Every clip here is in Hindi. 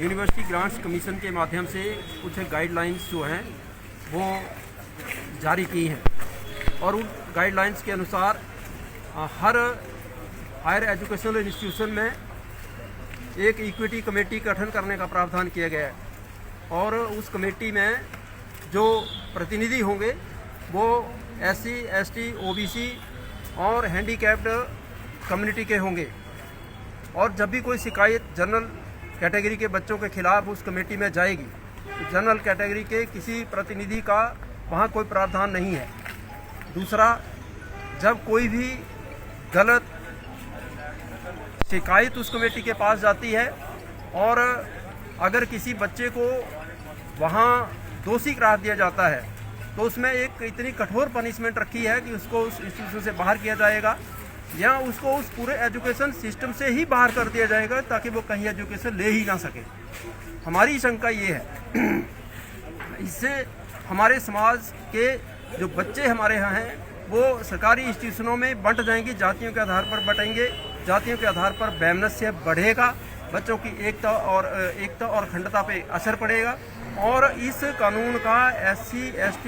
यूनिवर्सिटी ग्रांट्स कमीशन के माध्यम से कुछ गाइडलाइंस जो हैं वो जारी की हैं और उन गाइडलाइंस के अनुसार हर हायर एजुकेशनल इंस्टीट्यूशन में एक इक्विटी कमेटी का गठन करने का प्रावधान किया गया है और उस कमेटी में जो प्रतिनिधि होंगे वो SC, ST, OBC और हैंडीकैप्ड कम्युनिटी के होंगे। और जब भी कोई शिकायत जनरल कैटेगरी के बच्चों के खिलाफ उस कमेटी में जाएगी तो जनरल कैटेगरी के किसी प्रतिनिधि का वहाँ कोई प्रावधान नहीं है। दूसरा, जब कोई भी गलत शिकायत उस कमेटी के पास जाती है और अगर किसी बच्चे को वहाँ दोषी करार दिया जाता है तो उसमें एक इतनी कठोर पनिशमेंट रखी है कि उसको उस इंस्टीट्यूशन से बाहर किया जाएगा या उसको उस पूरे एजुकेशन सिस्टम से ही बाहर कर दिया जाएगा ताकि वो कहीं एजुकेशन ले ही ना सके। हमारी शंका ये है इससे हमारे समाज के जो बच्चे हमारे यहाँ हैं वो सरकारी इंस्टीट्यूशनों में बंट जाएंगे, जातियों के आधार पर बटेंगे, जातियों के आधार पर वैमनस्य बढ़ेगा, बच्चों की एकता और अखंडता पे असर पड़ेगा और इस कानून का SC, ST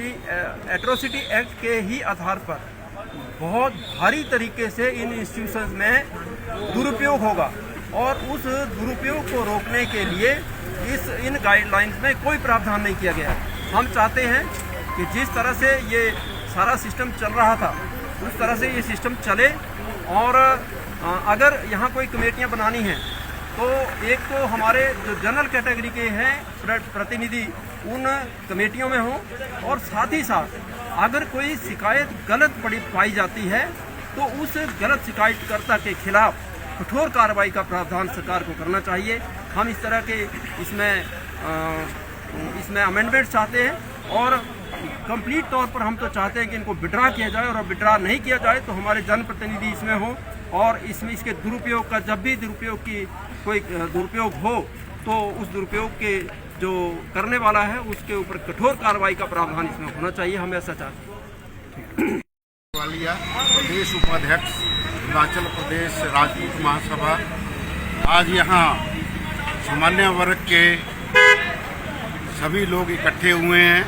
एट्रोसिटी एक्ट के ही आधार पर बहुत भारी तरीके से इन इंस्टीट्यूशंस में दुरुपयोग होगा और उस दुरुपयोग को रोकने के लिए इन गाइडलाइंस में कोई प्रावधान नहीं किया गया है। हम चाहते हैं कि जिस तरह से ये सारा सिस्टम चल रहा था उस तरह से ये सिस्टम चले और अगर यहाँ कोई कमेटियाँ बनानी हैं तो एक तो हमारे जो जनरल कैटेगरी के हैं प्रतिनिधि उन कमेटियों में हों और साथ ही साथ अगर कोई शिकायत गलत पाई जाती है तो उस गलत शिकायतकर्ता के खिलाफ कठोर कार्रवाई का प्रावधान सरकार को करना चाहिए। हम इस तरह के इसमें अमेंडमेंट चाहते हैं और कंप्लीट तौर पर हम तो चाहते हैं कि इनको विड्रा किया जाए और विड्रा नहीं किया जाए तो हमारे जनप्रतिनिधि इसमें हो और इसके दुरुपयोग का जब भी कोई दुरुपयोग हो तो उस दुरुपयोग के जो करने वाला है उसके ऊपर कठोर कार्रवाई का प्रावधान इसमें होना चाहिए। हम ऐसा चाहते हैं। प्रदेश उपाध्यक्ष हिमाचल प्रदेश राजपूत महासभा आज यहाँ सामान्य वर्ग के सभी लोग इकट्ठे हुए हैं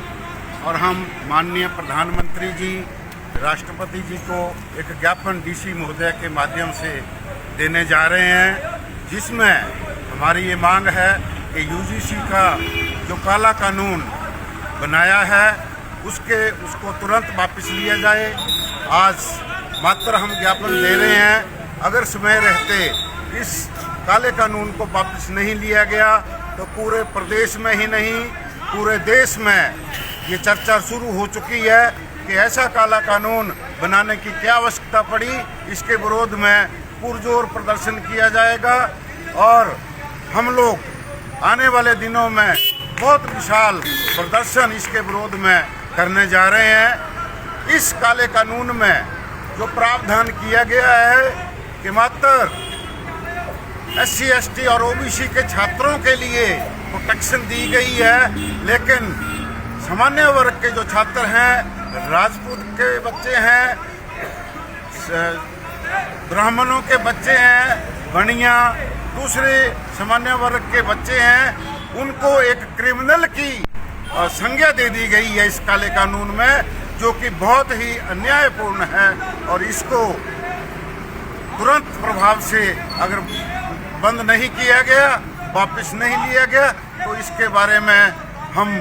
और हम माननीय प्रधानमंत्री जी, राष्ट्रपति जी को एक ज्ञापन DC महोदय के माध्यम से देने जा रहे हैं जिसमें हमारी ये मांग है कि UGC का जो काला कानून बनाया है उसको तुरंत वापस लिया जाए। आज मात्र हम ज्ञापन दे रहे हैं, अगर समय रहते इस काले कानून को वापस नहीं लिया गया तो पूरे प्रदेश में ही नहीं पूरे देश में ये चर्चा शुरू हो चुकी है कि ऐसा काला कानून बनाने की क्या आवश्यकता पड़ी। इसके विरोध में पुरजोर प्रदर्शन किया जाएगा और हम लोग आने वाले दिनों में बहुत विशाल प्रदर्शन इसके विरोध में करने जा रहे हैं। इस काले कानून में जो प्रावधान किया गया है कि मात्र SC, ST और OBC के छात्रों के लिए प्रोटेक्शन दी गई है, लेकिन सामान्य वर्ग के जो छात्र हैं, राजपूत के बच्चे हैं, ब्राह्मणों के बच्चे हैं, बनिया दूसरे सामान्य वर्ग के बच्चे हैं, उनको एक क्रिमिनल की संज्ञा दे दी गई है इस काले कानून में, जो कि बहुत ही अन्यायपूर्ण है और इसको तुरंत प्रभाव से अगर बंद नहीं किया गया, वापस नहीं लिया गया तो इसके बारे में हम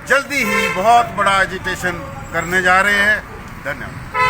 जल्दी ही बहुत बड़ा एजिटेशन करने जा रहे हैं। धन्यवाद।